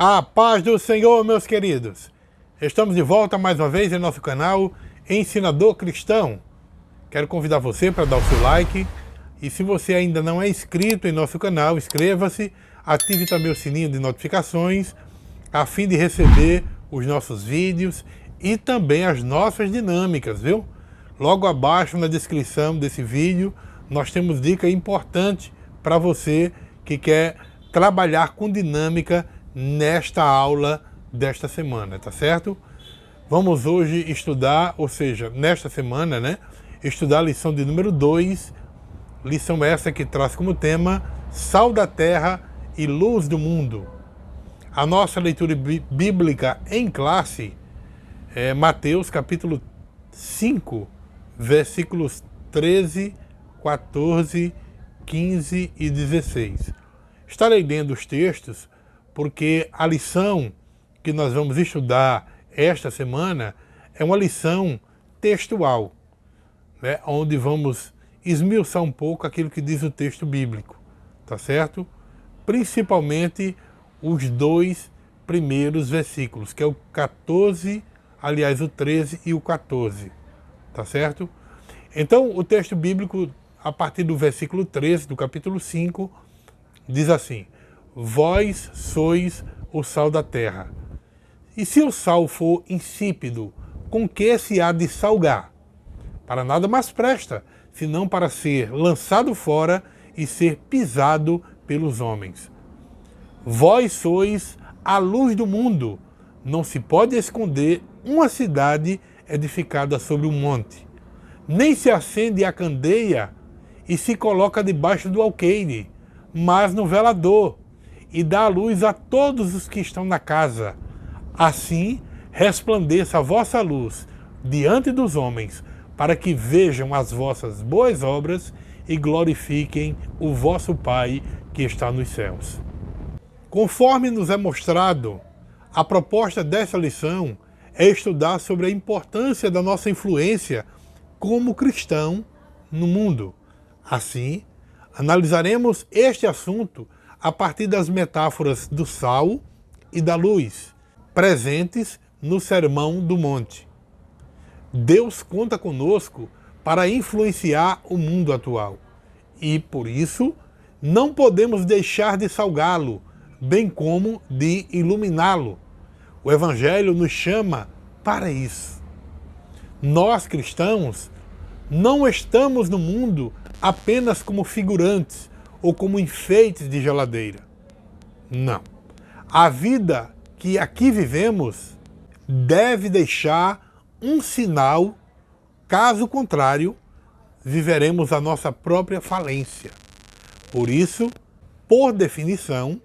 A paz do Senhor, meus queridos. Estamos de volta mais uma vez em nosso canal Ensinador Cristão. Quero convidar você para dar o seu like. E se você ainda não é inscrito em nosso canal, inscreva-se, ative também o sininho de notificações, a fim de receber os nossos vídeos e também as nossas dinâmicas, viu? Logo abaixo na descrição desse vídeo, nós temos dica importante para você que quer trabalhar com dinâmica nesta aula desta semana, tá certo? Vamos hoje estudar, ou seja, nesta semana, né? Estudar a lição de número 2, lição essa que traz como tema Sal da Terra e Luz do Mundo. A nossa leitura bíblica em classe é Mateus capítulo 5, versículos 13, 14, 15 e 16. Estarei lendo os textos porque a lição que nós vamos estudar esta semana é uma lição textual, né, onde vamos esmiuçar um pouco aquilo que diz o texto bíblico, tá certo? Principalmente os dois primeiros versículos, que é o 14, aliás, o 13 e o 14, tá certo? Então, o texto bíblico, a partir do versículo 13 do capítulo 5, diz assim: Vós sois o sal da terra. E se o sal for insípido, com que se há de salgar? Para nada mais presta, senão para ser lançado fora e ser pisado pelos homens. Vós sois a luz do mundo. Não se pode esconder uma cidade edificada sobre um monte. Nem se acende a candeia e se coloca debaixo do alqueire, mas no velador, e dá a luz a todos os que estão na casa. Assim resplandeça a vossa luz diante dos homens, para que vejam as vossas boas obras e glorifiquem o vosso Pai que está nos céus. Conforme nos é mostrado, a proposta dessa lição é estudar sobre a importância da nossa influência como cristão no mundo. Assim, analisaremos este assunto a partir das metáforas do sal e da luz, presentes no Sermão do Monte. Deus conta conosco para influenciar o mundo atual e, por isso, não podemos deixar de salgá-lo, bem como de iluminá-lo. O Evangelho nos chama para isso. Nós, cristãos, não estamos no mundo apenas como figurantes ou como enfeites de geladeira. Não. A vida que aqui vivemos deve deixar um sinal, caso contrário, viveremos a nossa própria falência. Por isso, por definição,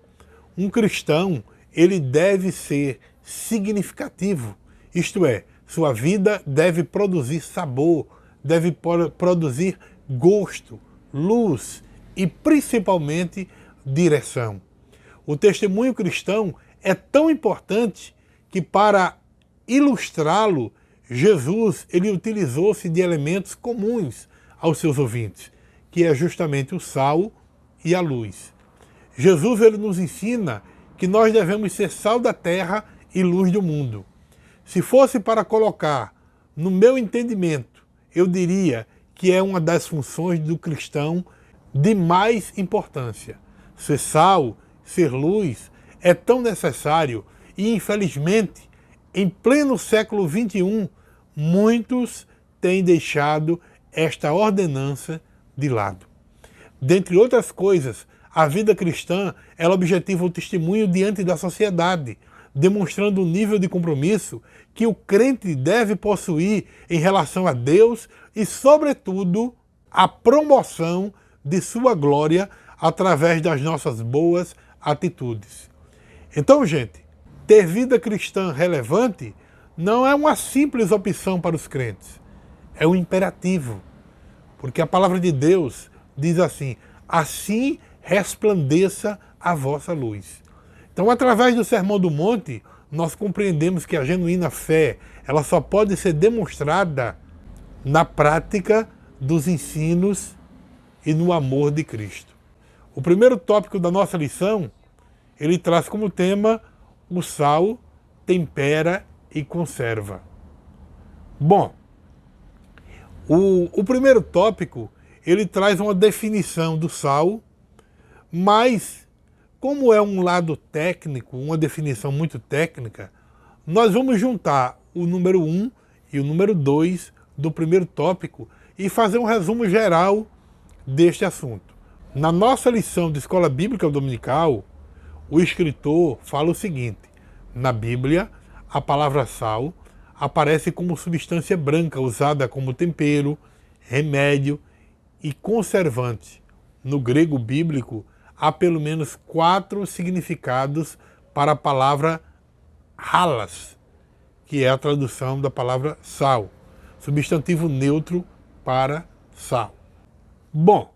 um cristão, ele deve ser significativo, isto é, sua vida deve produzir sabor, deve produzir gosto, luz e principalmente direção. O testemunho cristão é tão importante que, para ilustrá-lo, Jesus ele utilizou-se de elementos comuns aos seus ouvintes, que é justamente o sal e a luz. Jesus ele nos ensina que nós devemos ser sal da terra e luz do mundo. Se fosse para colocar no meu entendimento, eu diria que é uma das funções do cristão de mais importância. Ser sal, ser luz, é tão necessário e, infelizmente, em pleno século XXI, muitos têm deixado esta ordenança de lado. Dentre outras coisas, a vida cristã ela objetiva o testemunho diante da sociedade, demonstrando o nível de compromisso que o crente deve possuir em relação a Deus e, sobretudo, a promoção de sua glória através das nossas boas atitudes. Então, gente, ter vida cristã relevante não é uma simples opção para os crentes, é um imperativo, porque a palavra de Deus diz assim: assim resplandeça a vossa luz. Então, através do Sermão do Monte, nós compreendemos que a genuína fé ela só pode ser demonstrada na prática dos ensinos e no amor de Cristo. O primeiro tópico da nossa lição, ele traz como tema o sal tempera e conserva. Bom, o primeiro tópico, ele traz uma definição do sal, mas como é um lado técnico, uma definição muito técnica, nós vamos juntar o número 1 e o número 2 do primeiro tópico e fazer um resumo geral deste assunto. Na nossa lição de Escola Bíblica Dominical, o escritor fala o seguinte: na Bíblia, a palavra sal aparece como substância branca usada como tempero, remédio e conservante. No grego bíblico, há pelo menos 4 significados para a palavra halas, que é a tradução da palavra sal, substantivo neutro para sal. Bom,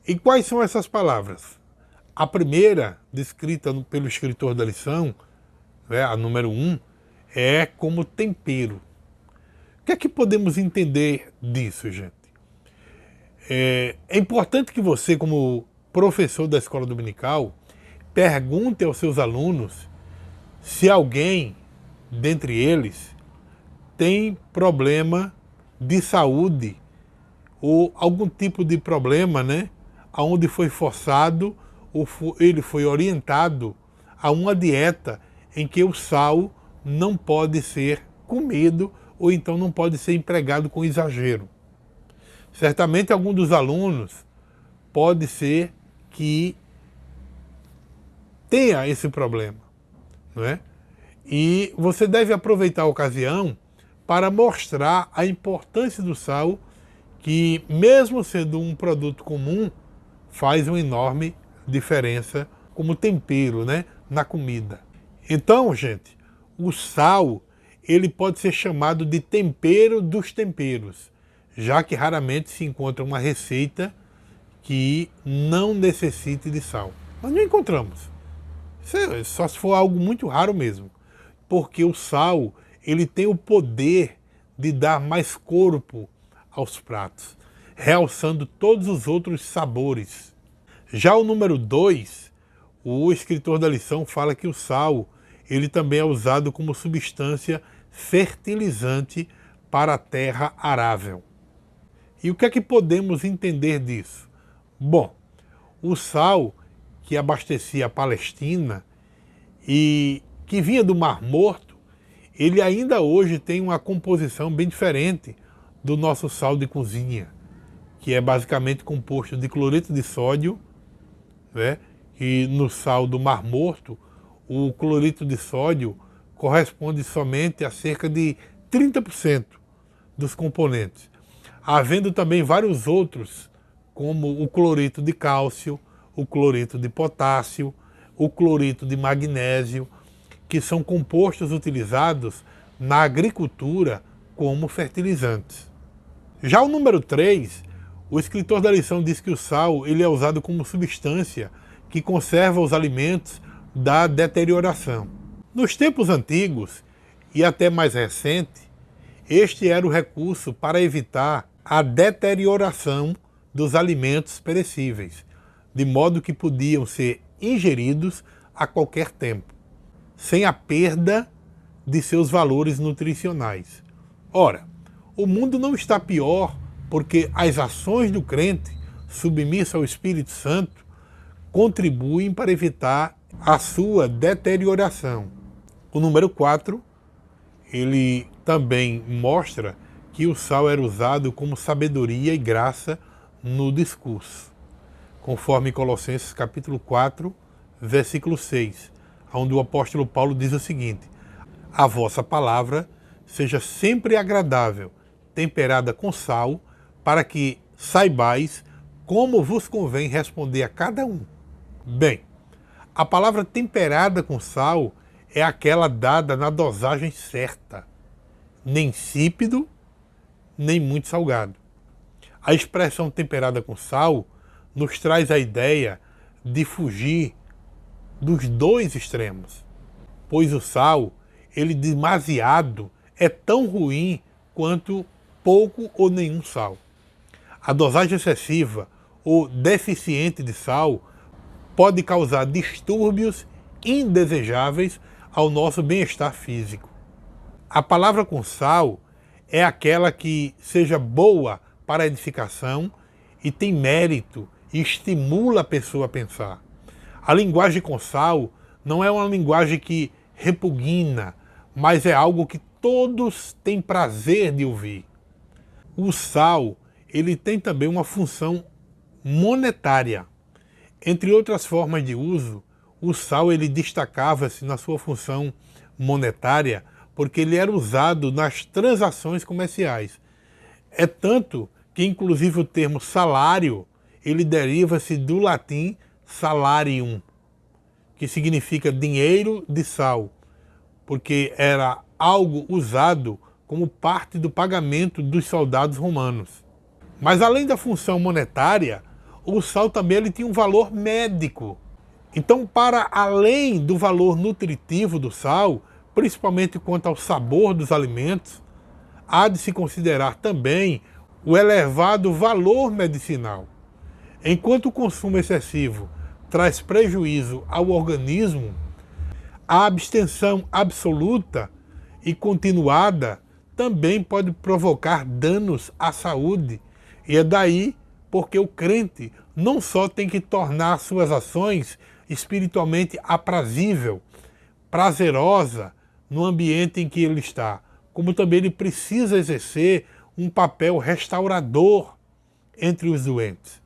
e quais são essas palavras? A primeira, descrita pelo escritor da lição, a número 1, é como tempero. O que é que podemos entender disso, gente? É importante que você, como professor da escola dominical, pergunte aos seus alunos se alguém, dentre eles, tem problema de saúde ou algum tipo de problema, onde foi forçado ou ele foi orientado a uma dieta em que o sal não pode ser comido ou então não pode ser empregado com exagero. Certamente algum dos alunos pode ser que tenha esse problema, não é? E você deve aproveitar a ocasião para mostrar a importância do sal, que mesmo sendo um produto comum, faz uma enorme diferença como tempero, na comida. Então, gente, o sal, ele pode ser chamado de tempero dos temperos, já que raramente se encontra uma receita que não necessite de sal. Nós não encontramos. Só se for algo muito raro mesmo. Porque o sal, ele tem o poder de dar mais corpo aos pratos, realçando todos os outros sabores. Já o número 2, o escritor da lição fala que o sal, ele também é usado como substância fertilizante para a terra arável. E o que é que podemos entender disso? Bom, o sal que abastecia a Palestina e que vinha do Mar Morto, ele ainda hoje tem uma composição bem diferente do nosso sal de cozinha, que é basicamente composto de cloreto de sódio, e no sal do Mar Morto, o cloreto de sódio corresponde somente a cerca de 30% dos componentes, havendo também vários outros, como o cloreto de cálcio, o cloreto de potássio, o cloreto de magnésio, que são compostos utilizados na agricultura como fertilizantes. Já o número 3, o escritor da lição diz que o sal ele é usado como substância que conserva os alimentos da deterioração. Nos tempos antigos e até mais recente, este era o recurso para evitar a deterioração dos alimentos perecíveis, de modo que podiam ser ingeridos a qualquer tempo, sem a perda de seus valores nutricionais. Ora, o mundo não está pior porque as ações do crente, submisso ao Espírito Santo, contribuem para evitar a sua deterioração. O número 4, ele também mostra que o sal era usado como sabedoria e graça no discurso, conforme Colossenses capítulo 4, versículo 6, onde o apóstolo Paulo diz o seguinte: a vossa palavra seja sempre agradável, temperada com sal, para que saibais como vos convém responder a cada um. Bem, a palavra temperada com sal é aquela dada na dosagem certa, nem insípido, nem muito salgado. A expressão temperada com sal nos traz a ideia de fugir dos dois extremos, pois o sal, ele demasiado, é tão ruim quanto pouco ou nenhum sal. A dosagem excessiva ou deficiente de sal pode causar distúrbios indesejáveis ao nosso bem-estar físico. A palavra com sal é aquela que seja boa para a edificação e tem mérito e estimula a pessoa a pensar. A linguagem com sal não é uma linguagem que repugna, mas é algo que todos têm prazer de ouvir. O sal, ele tem também uma função monetária. Entre outras formas de uso, o sal ele destacava-se na sua função monetária porque ele era usado nas transações comerciais. É tanto que inclusive o termo salário, ele deriva-se do latim salarium, que significa dinheiro de sal, porque era algo usado como parte do pagamento dos soldados romanos. Mas além da função monetária, o sal também ele tinha um valor médico. Então, para além do valor nutritivo do sal, principalmente quanto ao sabor dos alimentos, há de se considerar também o elevado valor medicinal. Enquanto o consumo excessivo traz prejuízo ao organismo, a abstenção absoluta e continuada também pode provocar danos à saúde. E é daí porque o crente não só tem que tornar suas ações espiritualmente aprazível, prazerosa no ambiente em que ele está, como também ele precisa exercer um papel restaurador entre os doentes.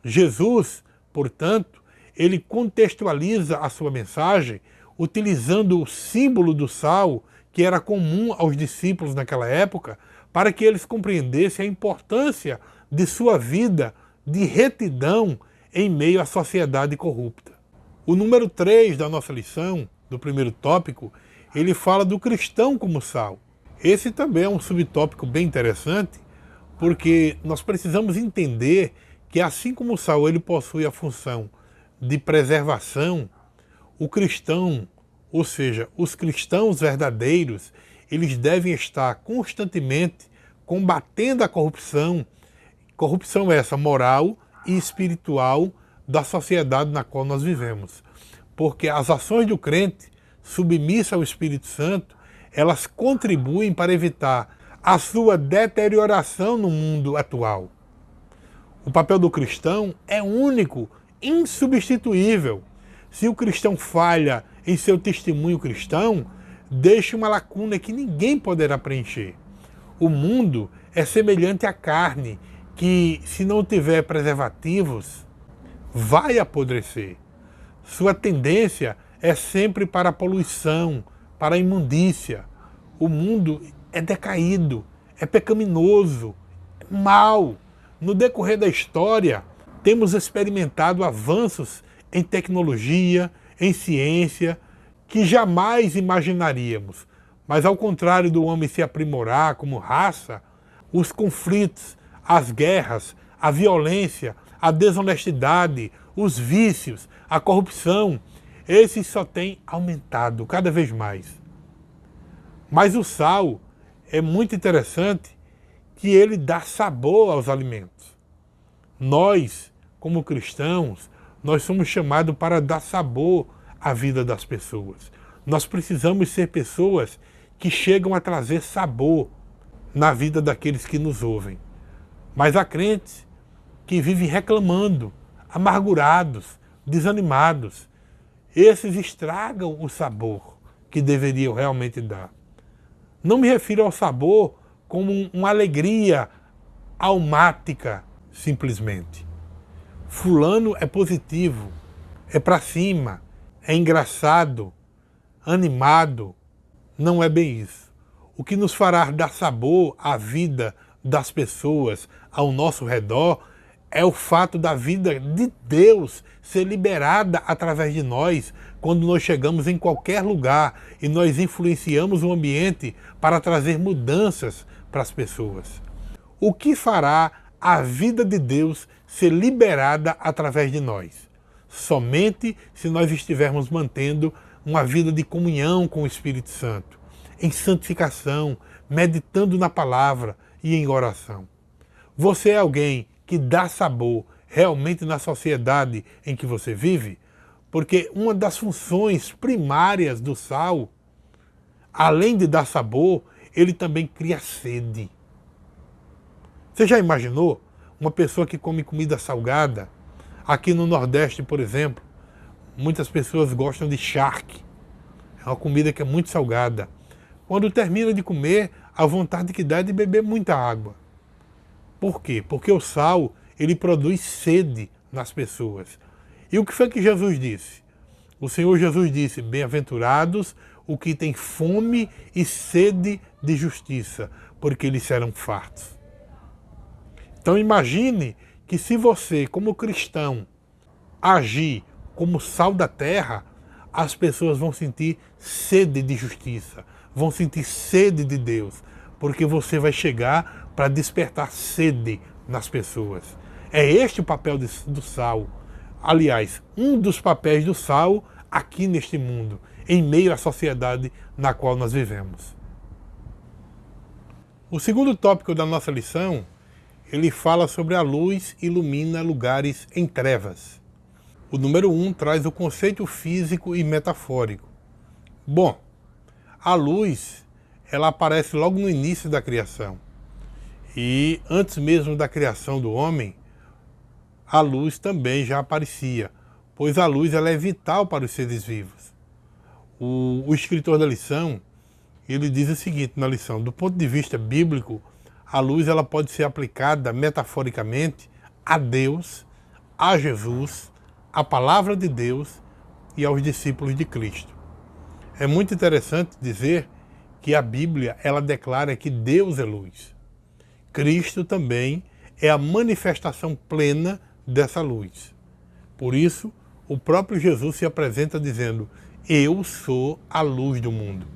Jesus, portanto, ele contextualiza a sua mensagem utilizando o símbolo do sal, que era comum aos discípulos naquela época, para que eles compreendessem a importância de sua vida de retidão em meio à sociedade corrupta. O número 3 da nossa lição, do primeiro tópico, ele fala do cristão como sal. Esse também é um subtópico bem interessante, porque nós precisamos entender que assim como o sal ele possui a função de preservação, o cristão, ou seja, os cristãos verdadeiros, eles devem estar constantemente combatendo a corrupção essa moral e espiritual da sociedade na qual nós vivemos. Porque as ações do crente, submissa ao Espírito Santo, elas contribuem para evitar a sua deterioração no mundo atual. O papel do cristão é único, insubstituível. Se o cristão falha em seu testemunho cristão, deixa uma lacuna que ninguém poderá preencher. O mundo é semelhante à carne, que se não tiver preservativos, vai apodrecer. Sua tendência é sempre para a poluição, para a imundícia. O mundo é decaído, é pecaminoso, é mau. No decorrer da história, temos experimentado avanços em tecnologia, em ciência, que jamais imaginaríamos. Mas ao contrário do homem se aprimorar como raça, os conflitos, as guerras, a violência, a desonestidade, os vícios, a corrupção, esses só têm aumentado cada vez mais. Mas o sal é muito interessante que ele dá sabor aos alimentos. Nós, como cristãos, nós somos chamados para dar sabor à vida das pessoas. Nós precisamos ser pessoas que chegam a trazer sabor na vida daqueles que nos ouvem. Mas há crentes que vivem reclamando, amargurados, desanimados. Esses estragam o sabor que deveriam realmente dar. Não me refiro ao sabor como uma alegria almática, simplesmente. Fulano é positivo, é para cima, é engraçado, animado. Não é bem isso. O que nos fará dar sabor à vida das pessoas ao nosso redor é o fato da vida de Deus ser liberada através de nós quando nós chegamos em qualquer lugar e nós influenciamos o ambiente para trazer mudanças para as pessoas. O que fará a vida de Deus ser liberada através de nós? Somente se nós estivermos mantendo uma vida de comunhão com o Espírito Santo, em santificação, meditando na palavra e em oração. Você é alguém que dá sabor realmente na sociedade em que você vive? Porque uma das funções primárias do sal, além de dar sabor, ele também cria sede. Você já imaginou uma pessoa que come comida salgada? Aqui no Nordeste, por exemplo, muitas pessoas gostam de charque. É uma comida que é muito salgada. Quando termina de comer, a vontade que dá é de beber muita água. Por quê? Porque o sal, ele produz sede nas pessoas. E o que foi que Jesus disse? O Senhor Jesus disse: bem-aventurados os que têm fome e sede de justiça, porque eles serão fartos. Então imagine que se você, como cristão, agir como sal da terra, as pessoas vão sentir sede de justiça, vão sentir sede de Deus, porque você vai chegar para despertar sede nas pessoas. É este o papel do sal. Aliás, um dos papéis do sal aqui neste mundo, em meio à sociedade na qual nós vivemos. O segundo tópico da nossa lição, ele fala sobre a luz ilumina lugares em trevas. O número 1 traz o conceito físico e metafórico. Bom, a luz, ela aparece logo no início da criação. E antes mesmo da criação do homem, a luz também já aparecia, pois a luz ela é vital para os seres vivos. O escritor da lição, ele diz o seguinte na lição: do ponto de vista bíblico, a luz ela pode ser aplicada metaforicamente a Deus, a Jesus, à palavra de Deus e aos discípulos de Cristo. É muito interessante dizer que a Bíblia ela declara que Deus é luz. Cristo também é a manifestação plena dessa luz. Por isso, o próprio Jesus se apresenta dizendo: eu sou a luz do mundo.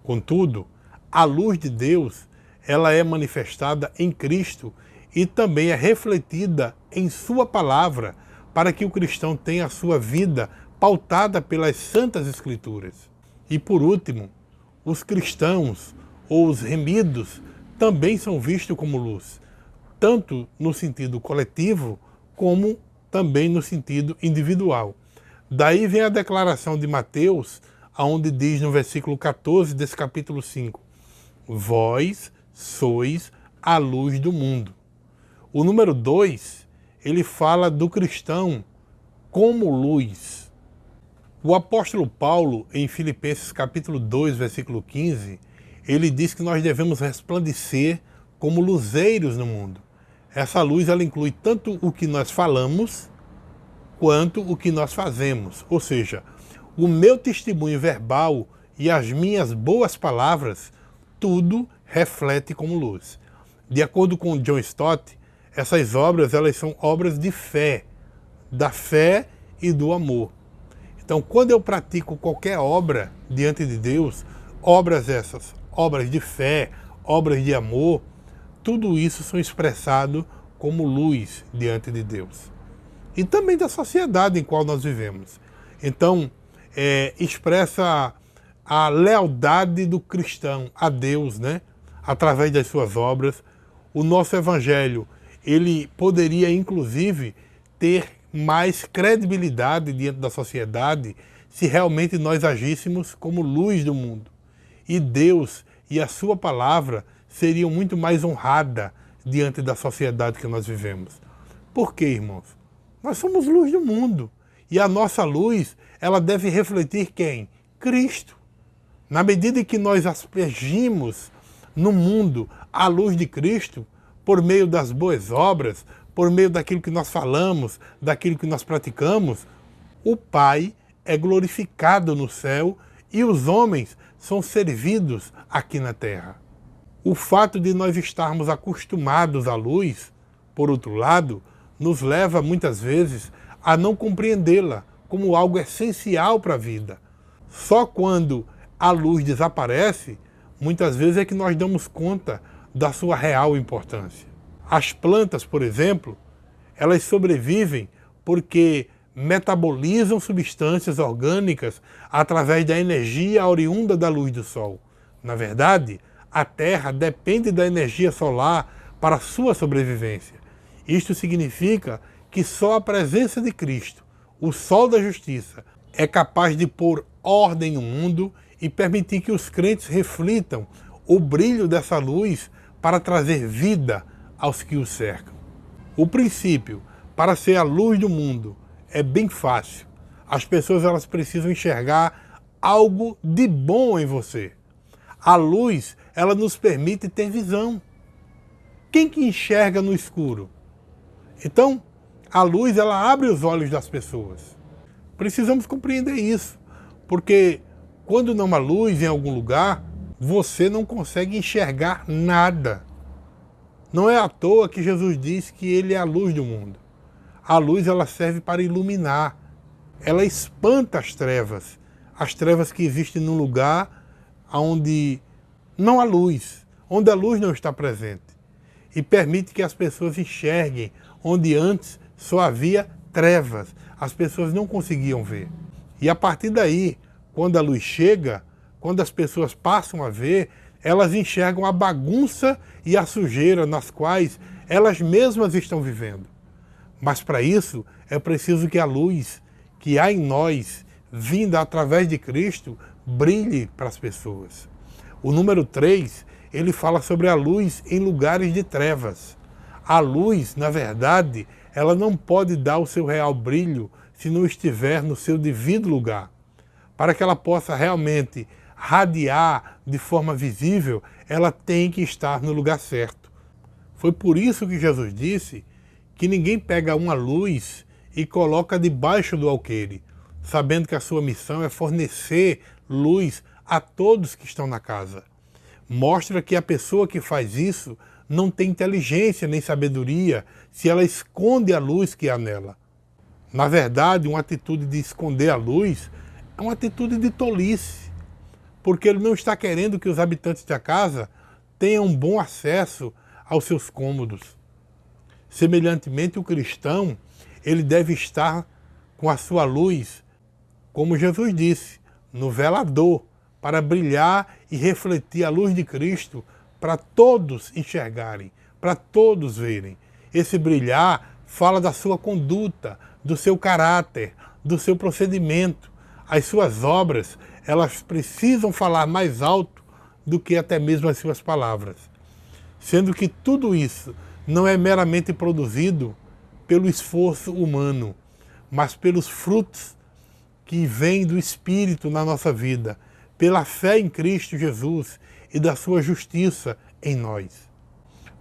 Contudo, a luz de Deus ela é manifestada em Cristo e também é refletida em sua palavra, para que o cristão tenha a sua vida pautada pelas Santas Escrituras. E por último, os cristãos ou os remidos também são vistos como luz, tanto no sentido coletivo como também no sentido individual. Daí vem a declaração de Mateus, onde diz no versículo 14 desse capítulo 5, vós sois a luz do mundo. O número 2, ele fala do cristão como luz. O apóstolo Paulo, em Filipenses capítulo 2, versículo 15, ele diz que nós devemos resplandecer como luzeiros no mundo. Essa luz ela inclui tanto o que nós falamos, quanto o que nós fazemos. Ou seja, o meu testemunho verbal e as minhas boas palavras, tudo reflete como luz. De acordo com John Stott, essas obras elas são obras de fé, da fé e do amor. Então, quando eu pratico qualquer obra diante de Deus, obras essas, obras de fé, obras de amor, tudo isso são expressado como luz diante de Deus. E também da sociedade em qual nós vivemos. Então, expressa a lealdade do cristão a Deus, né? Através das suas obras. O nosso evangelho, ele poderia inclusive ter mais credibilidade diante da sociedade se realmente nós agíssemos como luz do mundo. E Deus e a sua palavra seriam muito mais honrada diante da sociedade que nós vivemos. Por quê, irmãos? Nós somos luz do mundo. E a nossa luz, ela deve refletir quem? Cristo. Na medida em que nós aspergimos no mundo a luz de Cristo, por meio das boas obras, por meio daquilo que nós falamos, daquilo que nós praticamos, o Pai é glorificado no céu e os homens são servidos aqui na terra. O fato de nós estarmos acostumados à luz, por outro lado, nos leva muitas vezes a não compreendê-la como algo essencial para a vida. Só quando a luz desaparece, muitas vezes é que nós damos conta da sua real importância. As plantas, por exemplo, elas sobrevivem porque metabolizam substâncias orgânicas através da energia oriunda da luz do sol. Na verdade, a Terra depende da energia solar para sua sobrevivência. Isto significa que só a presença de Cristo, o sol da justiça, é capaz de pôr ordem no mundo e permitir que os crentes reflitam o brilho dessa luz para trazer vida aos que os cercam. O princípio para ser a luz do mundo é bem fácil. As pessoas elas precisam enxergar algo de bom em você. A luz, ela nos permite ter visão. Quem que enxerga no escuro? Então, a luz, ela abre os olhos das pessoas. Precisamos compreender isso, porque quando não há luz em algum lugar, você não consegue enxergar nada. Não é à toa que Jesus disse que ele é a luz do mundo. A luz, ela serve para iluminar. Ela espanta as trevas que existem num lugar onde não há luz, onde a luz não está presente. E permite que as pessoas enxerguem onde antes só havia trevas. As pessoas não conseguiam ver. E a partir daí, quando a luz chega, quando as pessoas passam a ver, elas enxergam a bagunça e a sujeira nas quais elas mesmas estão vivendo. Mas para isso é preciso que a luz que há em nós, vinda através de Cristo, brilhe para as pessoas. O número 3, ele fala sobre a luz em lugares de trevas. A luz, na verdade, ela não pode dar o seu real brilho se não estiver no seu devido lugar. Para que ela possa realmente radiar de forma visível, ela tem que estar no lugar certo. Foi por isso que Jesus disse que ninguém pega uma luz e coloca debaixo do alqueire, sabendo que a sua missão é fornecer luz a todos que estão na casa. Mostra que a pessoa que faz isso não tem inteligência nem sabedoria se ela esconde a luz que há nela. Na verdade, uma atitude de esconder a luz é uma atitude de tolice, porque ele não está querendo que os habitantes da casa tenham um bom acesso aos seus cômodos. Semelhantemente, o cristão, ele deve estar com a sua luz, como Jesus disse, no velador, para brilhar e refletir a luz de Cristo para todos enxergarem, para todos verem. Esse brilhar fala da sua conduta, do seu caráter, do seu procedimento. As suas obras, elas precisam falar mais alto do que até mesmo as suas palavras. Sendo que tudo isso não é meramente produzido pelo esforço humano, mas pelos frutos que vêm do Espírito na nossa vida, pela fé em Cristo Jesus e da sua justiça em nós.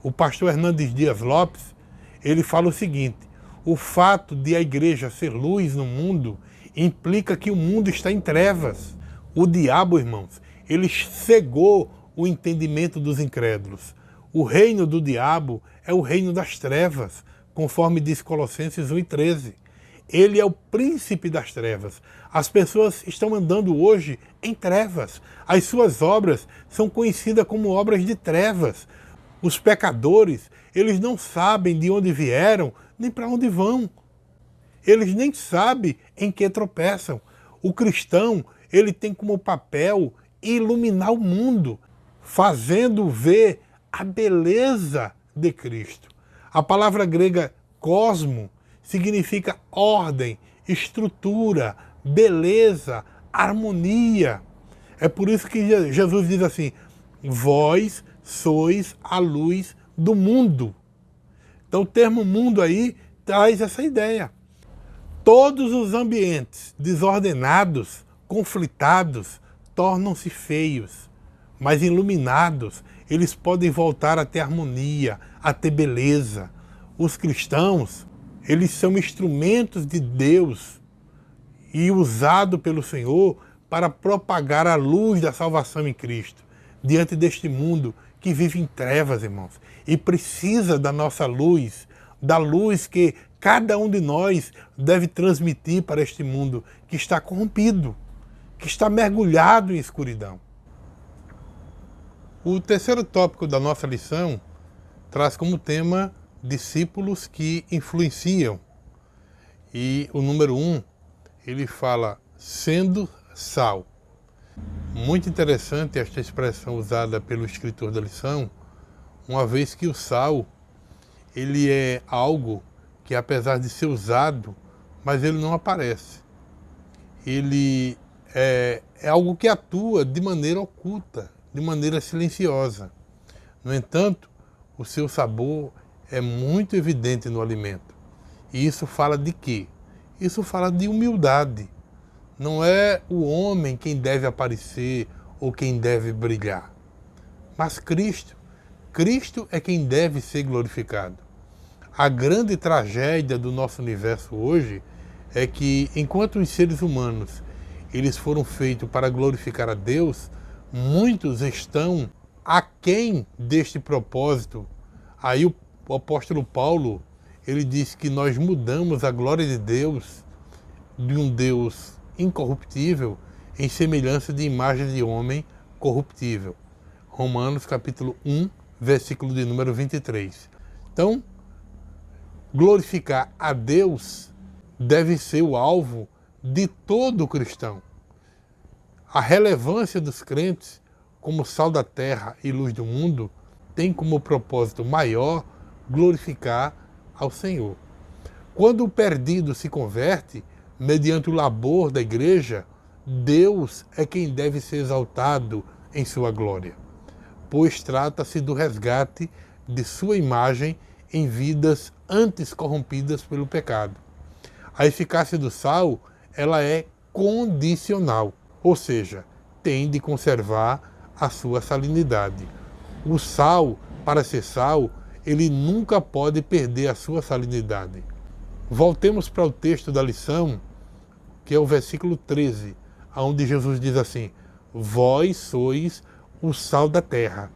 O pastor Hernandes Dias Lopes, ele fala o seguinte: o fato de a igreja ser luz no mundo implica que o mundo está em trevas. O diabo, irmãos, ele cegou o entendimento dos incrédulos. O reino do diabo é o reino das trevas, conforme diz Colossenses 1:13. Ele é o príncipe das trevas. As pessoas estão andando hoje em trevas. As suas obras são conhecidas como obras de trevas. Os pecadores, eles não sabem de onde vieram, nem para onde vão. Eles nem sabem em que tropeçam. O cristão, ele tem como papel iluminar o mundo, fazendo ver a beleza de Cristo. A palavra grega cosmo significa ordem, estrutura, beleza, harmonia. É por isso que Jesus diz assim: vós sois a luz do mundo. Então o termo mundo aí traz essa ideia. Todos os ambientes desordenados, conflitados, tornam-se feios, mas iluminados, eles podem voltar a ter harmonia, a ter beleza. Os cristãos, eles são instrumentos de Deus e usados pelo Senhor para propagar a luz da salvação em Cristo, diante deste mundo que vive em trevas, irmãos, e precisa da nossa luz, da luz que cada um de nós deve transmitir para este mundo que está corrompido, que está mergulhado em escuridão. O terceiro tópico da nossa lição traz como tema discípulos que influenciam. E o número 1, ele fala sendo sal. Muito interessante esta expressão usada pelo escritor da lição, uma vez que o sal, ele é algo que, apesar de ser usado, mas ele não aparece. ele é algo que atua de maneira oculta, de maneira silenciosa. No entanto, o seu sabor é muito evidente no alimento. E isso fala de quê? Isso fala de humildade. Não é o homem quem deve aparecer ou quem deve brilhar, mas Cristo. Cristo é quem deve ser glorificado. A grande tragédia do nosso universo hoje é que, enquanto os seres humanos eles foram feitos para glorificar a Deus, muitos estão aquém deste propósito. Aí o apóstolo Paulo, ele diz que nós mudamos a glória de Deus, de um Deus incorruptível, em semelhança de imagem de homem corruptível. Romanos capítulo 1, versículo de número 23. Então, glorificar a Deus deve ser o alvo de todo cristão. A relevância dos crentes como sal da terra e luz do mundo tem como propósito maior glorificar ao Senhor. Quando o perdido se converte, mediante o labor da igreja, Deus é quem deve ser exaltado em sua glória, pois trata-se do resgate de sua imagem em vidas antes corrompidas pelo pecado. A eficácia do sal, ela é condicional, ou seja, tem de conservar a sua salinidade. O sal, para ser sal, ele nunca pode perder a sua salinidade. Voltemos para o texto da lição, que é o versículo 13, onde Jesus diz assim: vós sois o sal da terra,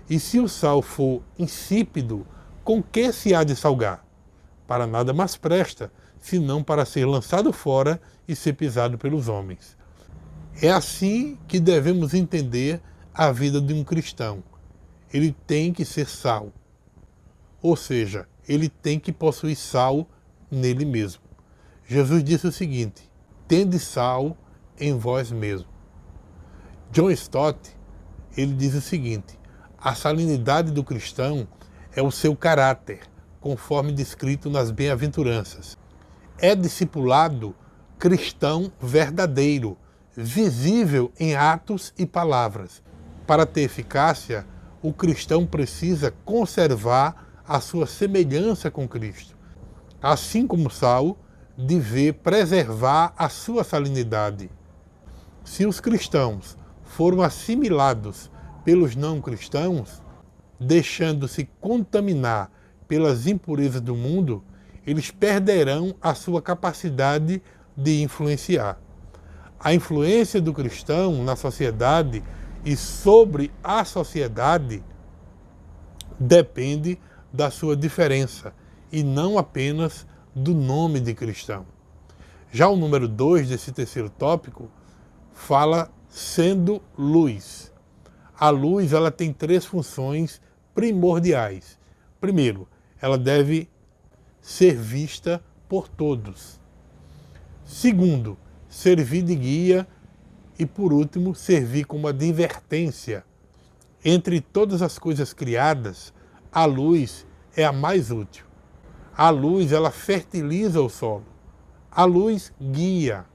e se o sal for insípido, com que se há de salgar? Para nada mais presta, senão para ser lançado fora e ser pisado pelos homens. É assim que devemos entender a vida de um cristão. Ele tem que ser sal, ou seja, ele tem que possuir sal nele mesmo. Jesus disse o seguinte: tende sal em vós mesmo. John Stott, ele diz o seguinte: a salinidade do cristão é o seu caráter, conforme descrito nas bem-aventuranças. É discipulado cristão verdadeiro, visível em atos e palavras. Para ter eficácia, o cristão precisa conservar a sua semelhança com Cristo. Assim como o sal, deve preservar a sua salinidade. Se os cristãos foram assimilados pelos não cristãos, deixando-se contaminar pelas impurezas do mundo, eles perderão a sua capacidade de influenciar. A influência do cristão na sociedade e sobre a sociedade depende da sua diferença e não apenas do nome de cristão. Já o número 2 desse terceiro tópico fala sendo luz. A luz, ela tem 3 funções primordiais. Primeiro, ela deve ser vista por todos. Segundo, servir de guia. E por último, servir como advertência. Entre todas as coisas criadas, a luz é a mais útil. A luz, ela fertiliza o solo. A luz guia.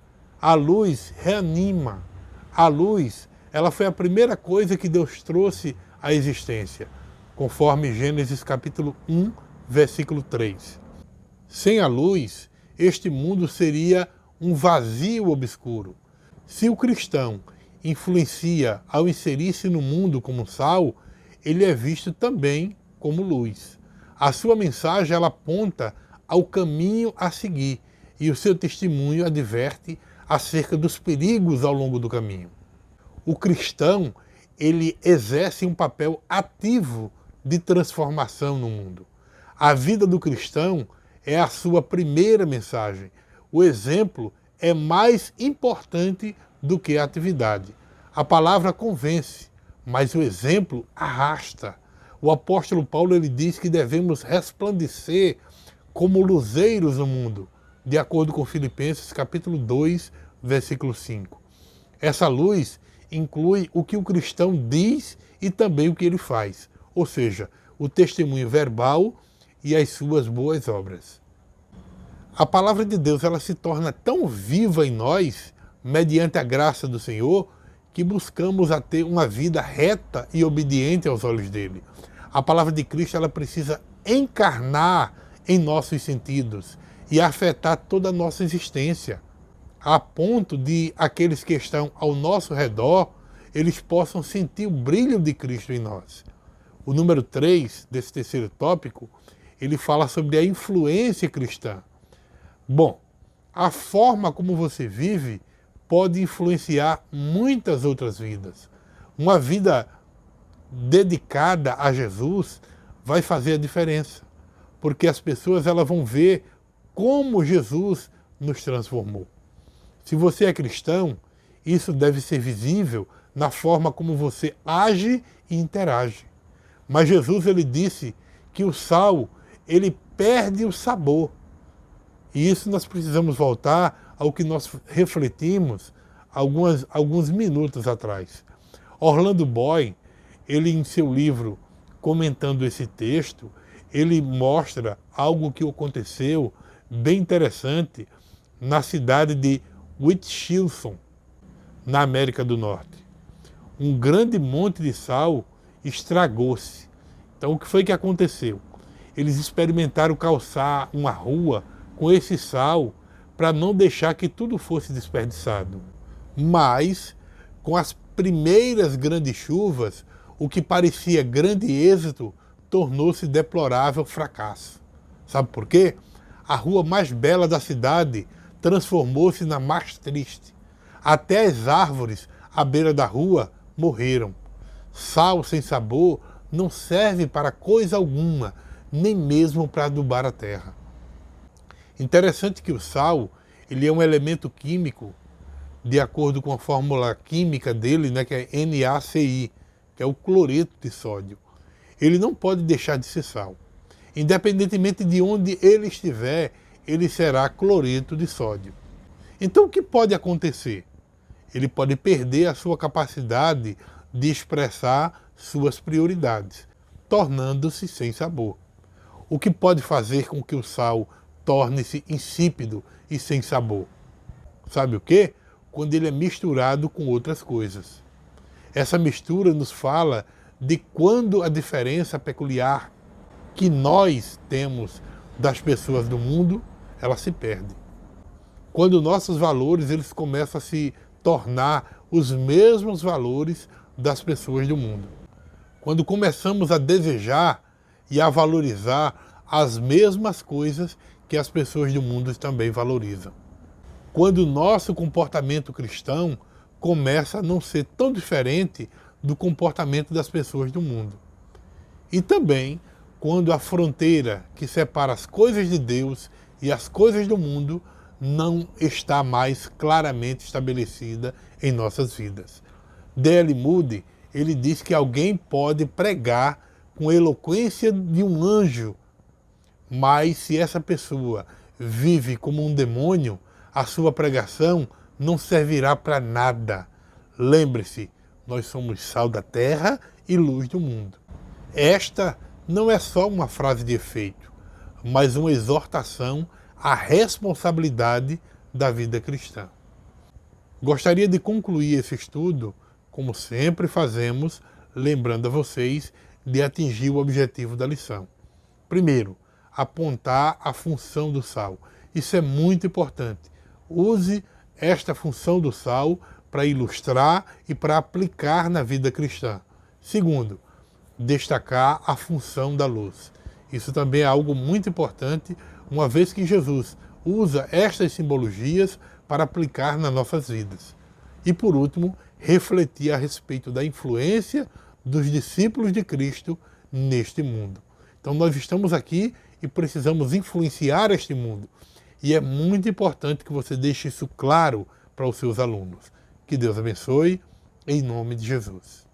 A luz reanima. A luz, ela foi a primeira coisa que Deus trouxe à existência, conforme Gênesis capítulo 1, versículo 3. Sem a luz, este mundo seria um vazio obscuro. Se o cristão influencia ao inserir-se no mundo como sal, ele é visto também como luz. A sua mensagem, ela aponta ao caminho a seguir e o seu testemunho adverte acerca dos perigos ao longo do caminho. O cristão, ele exerce um papel ativo de transformação no mundo. A vida do cristão é a sua primeira mensagem. O exemplo é mais importante do que a atividade. A palavra convence, mas o exemplo arrasta. O apóstolo Paulo, ele diz que devemos resplandecer como luzeiros no mundo, de acordo com Filipenses capítulo 2, versículo 5. Essa luz inclui o que o cristão diz e também o que ele faz, ou seja, o testemunho verbal e as suas boas obras. A palavra de Deus, ela se torna tão viva em nós mediante a graça do Senhor, que buscamos a ter uma vida reta e obediente aos olhos dele. A palavra de Cristo, ela precisa encarnar em nossos sentidos e afetar toda a nossa existência, a ponto de aqueles que estão ao nosso redor, eles possam sentir o brilho de Cristo em nós. O número 3 desse terceiro tópico, ele fala sobre a influência cristã. Bom, a forma como você vive pode influenciar muitas outras vidas. Uma vida dedicada a Jesus vai fazer a diferença, porque as pessoas elas vão ver como Jesus nos transformou. Se você é cristão, isso deve ser visível na forma como você age e interage. Mas Jesus, ele disse que o sal, ele perde o sabor. E isso nós precisamos voltar ao que nós refletimos alguns minutos atrás. Orlando Boy, ele em seu livro, comentando esse texto, ele mostra algo que aconteceu bem interessante na cidade de Wisconsin, na América do Norte. Um grande monte de sal estragou-se. Então o que foi que aconteceu? Eles experimentaram calçar uma rua com esse sal para não deixar que tudo fosse desperdiçado. Mas, com as primeiras grandes chuvas, o que parecia grande êxito tornou-se deplorável fracasso. Sabe por quê? A rua mais bela da cidade transformou-se na mais triste. Até as árvores à beira da rua morreram. Sal sem sabor não serve para coisa alguma, nem mesmo para adubar a terra. Interessante que o sal, ele é um elemento químico, de acordo com a fórmula química dele, né, que é NaCl, que é o cloreto de sódio. Ele não pode deixar de ser sal. Independentemente de onde ele estiver, ele será cloreto de sódio. Então o que pode acontecer? Ele pode perder a sua capacidade de expressar suas prioridades, tornando-se sem sabor. O que pode fazer com que o sal torne-se insípido e sem sabor? Sabe o quê? Quando ele é misturado com outras coisas. Essa mistura nos fala de quando a diferença peculiar que nós temos das pessoas do mundo, ela se perde. Quando nossos valores eles começam a se tornar os mesmos valores das pessoas do mundo. Quando começamos a desejar e a valorizar as mesmas coisas que as pessoas do mundo também valorizam. Quando o nosso comportamento cristão começa a não ser tão diferente do comportamento das pessoas do mundo. E também quando a fronteira que separa as coisas de Deus e as coisas do mundo não está mais claramente estabelecida em nossas vidas. D.L. Moody, ele diz que alguém pode pregar com a eloquência de um anjo, mas se essa pessoa vive como um demônio, a sua pregação não servirá para nada. Lembre-se, nós somos sal da terra e luz do mundo. Esta não é só uma frase de efeito, mas uma exortação à responsabilidade da vida cristã. Gostaria de concluir esse estudo, como sempre fazemos, lembrando a vocês de atingir o objetivo da lição. Primeiro, apontar a função do sal. Isso é muito importante. Use esta função do sal para ilustrar e para aplicar na vida cristã. Segundo, destacar a função da luz. Isso também é algo muito importante, uma vez que Jesus usa estas simbologias para aplicar nas nossas vidas. E por último, refletir a respeito da influência dos discípulos de Cristo neste mundo. Então nós estamos aqui e precisamos influenciar este mundo. E é muito importante que você deixe isso claro para os seus alunos. Que Deus abençoe, em nome de Jesus.